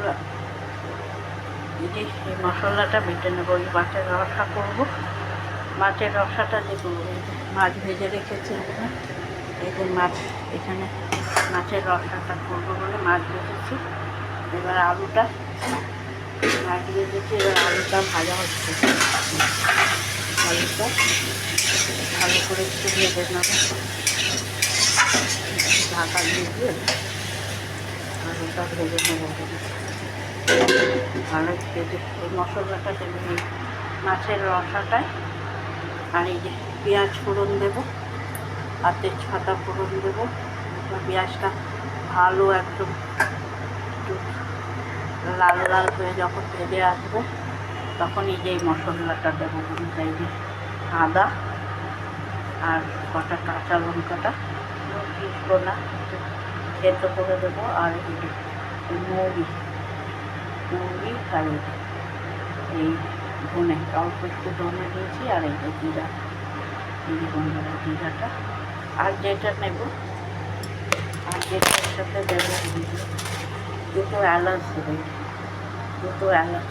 বন্ধুরা, এই যে এই মশলাটা বেটে নেবো। ওই মাছের রসা করবো। মাছের রসাটা যে করবো, মাছ ভেজে রেখেছি এখানে। এই যে মাছ, এখানে মাছের রসাটা করবো বলে মাছ ভেজেছি। এবার আলুটা মাছ ভেজেছি, এবার আলুটা ভাজা হচ্ছে। আলুটা ভালো করে একটু ভেজে নেবো, ঢাকা দিয়ে দিয়ে আলুটা ভেজে নেবো। ভালো ভেজে এই মশলাটা দেবো এই মাছের রসাটায়। আর এই যে পেঁয়াজ ফোড়ন দেবো আর তেজপাতা ফোড়ন দেবো। পেঁয়াজটা ভালো একদম একটু লাল লাল হয়ে যখন ভেজে আসবে, তখন এই যে এই মশলাটা দেবো। এই যে আদা আর কটা কাঁচা লঙ্কাটা পিসবো না, একটু সেদ্ধ করে দেবো। আর এই যে মৌরি আর এই ধনে, অল্প একটু ধনে দিয়েছি। আর এই যে জিরা, এই যে বন্ধুরা জিরাটা। আর যেটা নেব, আর যেটার সাথে দেবো দুটো এলাচ দেবে, দুটো এলাচ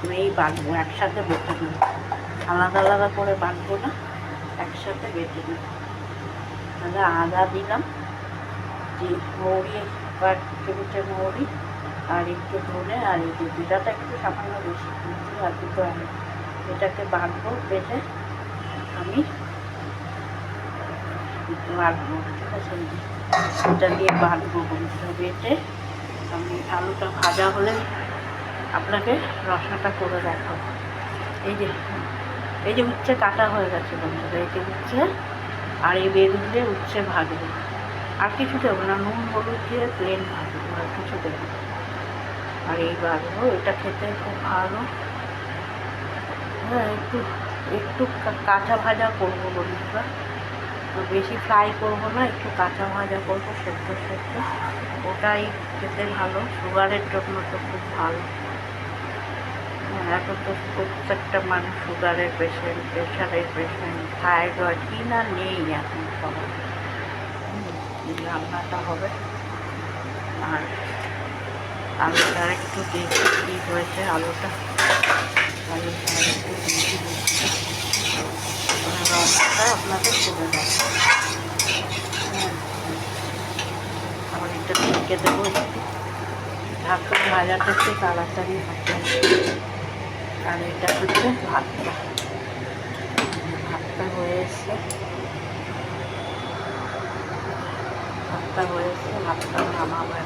দেবে। এই বাটবো, একসাথে বেটে নেবো, আলাদা আলাদা করে বাটবো না, একসাথে বেটে নেবো। তাহলে আদা দিলাম, যে মৌরি কয়েক চামচে মৌরি আর একটু ধনে, আর এই যে জিরাটা একটু সামান্য বেশি দিয়েছি, আর দুটো এলাচ। এটাকে বাটবো, বেটে আমি বাটবো, ঠিক আছে? এটা দিয়ে বাটবো বন্ধুরা, বেটে আমি আলুটা ভাজা হলে আপনাকে রসাটা করে দেখাবো। এই যে উচ্ছে কাটা হয়ে গেছে বন্ধুরা, এই যে উচ্ছে আর এই বেগুন দিয়ে উচ্ছে ভাজবো। আর কিছু দেবো না, নুন হলুদ দিয়ে প্লেন ভাজবো, আর কিছু দেবো। আর এই ভাজবো, এটা খেতে খুব ভালো। হ্যাঁ, একটু একটু কাঁচা ভাজা করবো বন্ধুরা, তো বেশি ফ্রাই করবো না, একটু কাঁচা ভাজা করবো, সেদ্ধ সেদ্ধ। ওটাই খেতে ভালো, সুগারের জন্য তো খুব ভালো। এখন তো প্রত্যেকটা মানুষ সুগারের পেশেন্ট, প্রেশারের পেশেন্ট, থাইরয়েড কি না নেই এখন সবার। রান্নাটা হবে। আর আলুটা একটু বেশি কী হয়েছে, আলুটা একটু বেশি রসটা আপনাদের তুলে দেবো। আবার এটা ঢেকে দেবো একটু, ঢাকা ভাজাটা একটু তাড়াতাড়ি হবে। আর এটা হচ্ছে ভাতটা হয়ে এসছে, ভাতটা নামাবো।